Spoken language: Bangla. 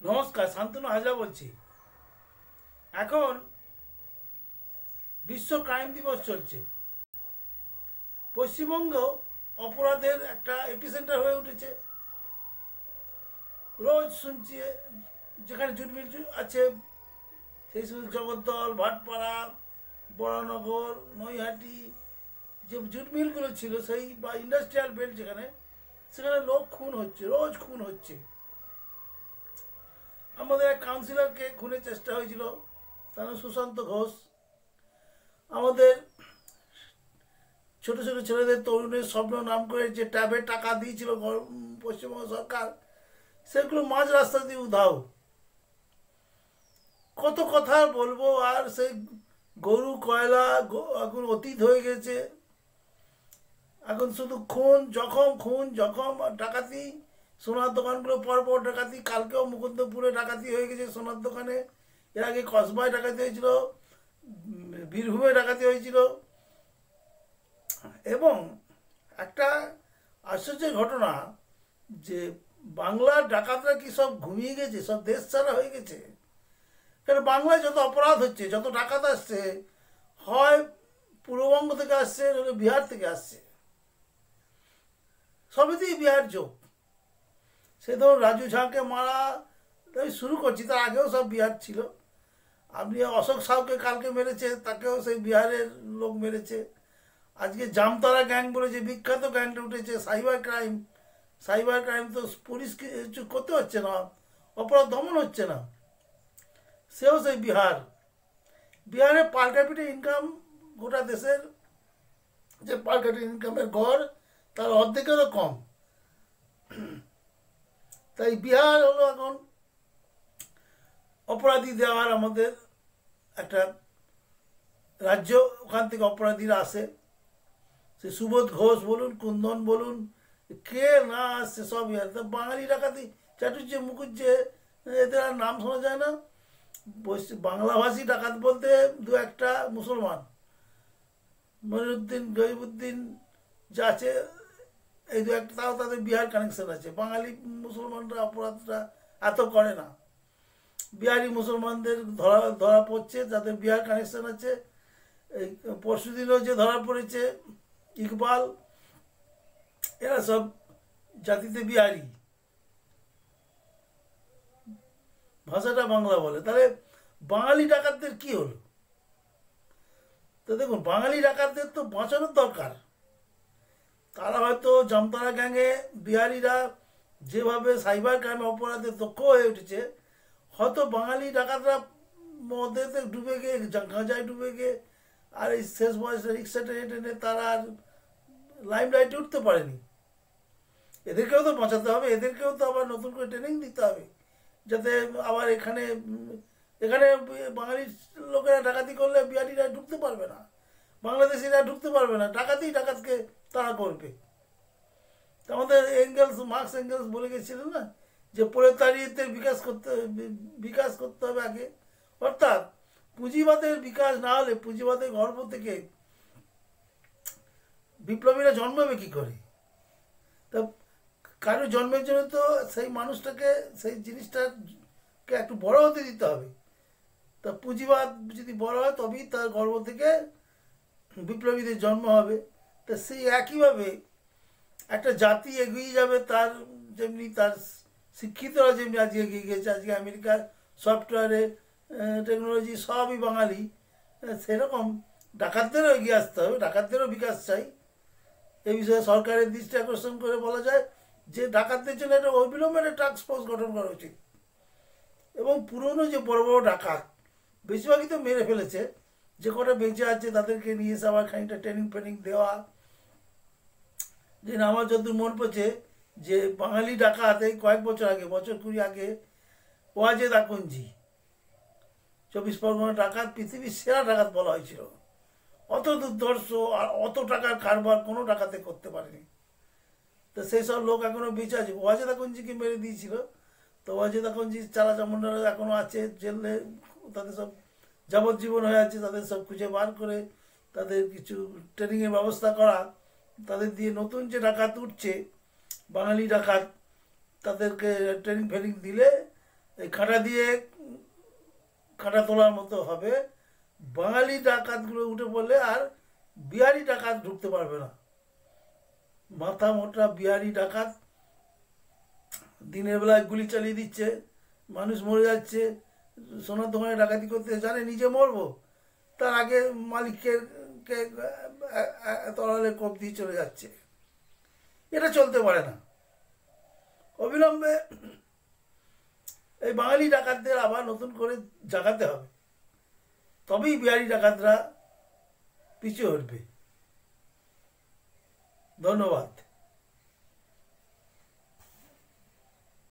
নমস্কার, শান্তনু হাজরা বলছি। এখন বিশ্ব ক্রাইম দিবস চলছে। পশ্চিমবঙ্গ অপরাধের একটা এপিসেন্টার হয়ে উঠেছে। রোজ শুনছি যেখানে জুটমিল আছে সেই শুধু জগদ্দল, ভাটপাড়া, বরানগর, নৈহাটি যে জুটমিলগুলো ছিল সেই বা ইন্ডাস্ট্রিয়াল বেল্ট সেখানে লোক খুন হচ্ছে, রোজ খুন হচ্ছে। আমাদের এক কাউন্সিলরকে খুনের চেষ্টা হয়েছিল, তার নাম সুশান্ত ঘোষ। আমাদের ছোট ছোট ছেলেদের তরুণের স্বপ্ন নাম করে যে ট্যাবে টাকা দিয়েছিল পশ্চিমবঙ্গ সরকার, সেগুলো মাঝ রাস্তা দিয়ে উধাও। কত কথা বলবো, আর সেই গরু কয়লা এখন অতীত হয়ে গেছে। এখন শুধু খুন জখম আর ডাকাতি। সোনার দোকানগুলো পরপর ডাকাতি। কালকেও মুকুন্দপুরে ডাকাতি হয়ে গেছে সোনার দোকানে। এর আগে কসবায় ডাকাতি হয়েছিল, বীরভূমে ডাকাতি হয়েছিল। এবং একটা আশ্চর্যের ঘটনা যে বাংলার ডাকাতরা কি সব ঘুমিয়ে গেছে, সব দেশ ছাড়া হয়ে গেছে। কারণ বাংলায় যত অপরাধ হচ্ছে, যত ডাকাত আসছে, হয় পূর্ববঙ্গ থেকে আসছে, নইলে বিহার থেকে আসছে। সবেতেই বিহার যোগ। সে ধরুন রাজু ঝাঁকে মারা শুরু করছি, তার আগেও সব বিহার ছিল। আপনি অশোক সাউকে কালকে মেরেছে, তাকেও সেই বিহারের লোক মেরেছে। আজকে জামতারা গ্যাং বলে যে বিখ্যাত গ্যাংটা উঠেছে, সাইবার ক্রাইম তো পুলিশ কিছু করতে হচ্ছে না, অপরাধ দমন হচ্ছে না, সেও সেই বিহারে পার ক্যাপিটা ইনকাম গোটা দেশের যে পার ক্যাপিটা ইনকামের গড় তার অর্ধেকেরও কম। তাই বিহার হলো এখন অপরাধী দেওয়ার আমাদের একটা রাজ্য। ওখান থেকে অপরাধীরা আসে, সে সুবোধ ঘোষ বলুন, কুন্দন বলুন, কে না আসছে সব বিহার। তা বাঙালি ডাকাতি, চাটুর্যে মুখুজ্জে, এদের আর নাম শোনা যায় না। বাংলাভাষী ডাকাত বলতে দু একটা মুসলমান, মনিরুদ্দিন, গরিবুদ্দিন যা আছে, এই দু একটা, তাও তাদের বিহার কানেকশন আছে। বাঙালি মুসলমানরা অপরাধটা এত করে না। বিহারি মুসলমানদের ধরা পড়ছে, যাদের বিহার কানেকশন আছে। এই পরশুদিনও যে ধরা পড়েছে ইকবাল, এরা সব জাতিতে বিহারি, ভাষাটা বাংলা বলে। তাহলে বাঙালি ডাকাতদের কি হলো? তো দেখুন, বাঙালি ডাকাতদের তো বাঁচানোর দরকার। তারা হয়তো জামতারা গ্যাংয়ে বিহারিরা যেভাবে সাইবার ক্রাইম অপরাধে দক্ষ হয়ে উঠেছে, হয়তো বাঙালি ডাকাতরা মদেতে ডুবে গিয়ে, গাঁজায় ডুবে গিয়ে, আর এই শেষ বয়সে রিক্সা টেনে টেনে তারা আর লাইম লাইটে উঠতে পারেনি। এদেরকেও তো বাঁচাতে হবে, এদেরকেও তো আবার নতুন করে ট্রেনিং দিতে হবে, যাতে আবার এখানে এখানে বাঙালি লোকেরা ডাকাতি করলে বিহারিরা ঢুকতে পারবে না, বাংলাদেশিরা ঢুকতে পারবে না, ডাকাতকে তারা করবে। আমাদের মার্কস এঙ্গেলস বলে গেছিলেন না, যে প্রলেতারিয়েতের বিকাশ করতে হবে আগে। অর্থাৎ পুঁজিবাদের বিকাশ না হলে, পুঁজিবাদের গর্ভ থেকে বিপ্লবীরা জন্মাবে কি করে? তা কারো জন্মের জন্য তো সেই মানুষটাকে, সেই জিনিসটাকে একটু বড় হতে দিতে হবে। তা পুঁজিবাদ যদি বড় হয়, তবেই তার গর্ভ থেকে বিপ্লবীদের জন্ম হবে। তা সেই একইভাবে একটা জাতি এগিয়ে যাবে, তার যেমনি তার শিক্ষিতরা যেমনি আজকে এগিয়ে গেছে, আজকে আমেরিকার সফটওয়্যারে, টেকনোলজি সবই বাঙালি, সেরকম ডাকাতদেরও এগিয়ে আসতে হবে, ডাকাতদেরও বিকাশ চাই। এই বিষয়ে সরকারের দৃষ্টি আকর্ষণ করে বলা যায় যে ডাকাতদের জন্য একটা অবিলম্বে একটা টাস্ক ফোর্স গঠন করা উচিত। এবং পুরনো যে বড় বড় ডাকাত, বেশিরভাগই তো মেরে ফেলেছে, যে কটা বেঁচে আছে তাদেরকে নিয়ে এসে আবার খানিকটা ট্রেনিং দেওয়া। যে আমার যতদূর মন পড়ছে, যে বাঙালি ডাকাত এই কয়েক বছর আগে, বছর 20 আগে, ওয়াজেদ আকন্জি 24 পরগনা ডাকাত, পৃথিবীর সেরা ডাকাত বলা হয়েছিল। অত দুর্ধর্ষ আর অত টাকার কারবার কোনো ডাকাতে করতে পারেনি। তো সেই সব লোক এখনো বেঁচে আছে। ওয়াজেদ আকন্জিকে মেরে দিয়েছিল, তো ওয়াজেদ আকন্জি চালা চামুন্ডারা এখনো আছে জেলে, তাদের সব যাবজ্জীবন হয়ে আছে। তাদের সব খুঁজে বার করে তাদের কিছু ট্রেনিংয়ের ব্যবস্থা করা, তাদের দিয়ে নতুন যে ডাকাত উঠছে বাঙালি ডাকাত, তাদেরকে ট্রেনিং দিলে এই কাঁটা দিয়ে কাঁটা তোলার মতো হবে। বাঙালি ডাকাতগুলো উঠে পড়লে আর বিহারি ডাকাত ঢুকতে পারবে না। মাথা মোটা বিহারি ডাকাত দিনের বেলায় গুলি চালিয়ে দিচ্ছে, মানুষ মরে যাচ্ছে, সোনার দোকানে ডাকাতি করতে জানে নিজে মরবো, তার আগে মালিককে তলালে কোপ দিয়ে চলে যাচ্ছে। এটা চলতে পারে না। অবিলম্বে এই বাঙালি ডাকাতদের আবার নতুন করে জাগাতে হবে, তবেই বিহারি ডাকাতরা পিছু হটবে। ধন্যবাদ।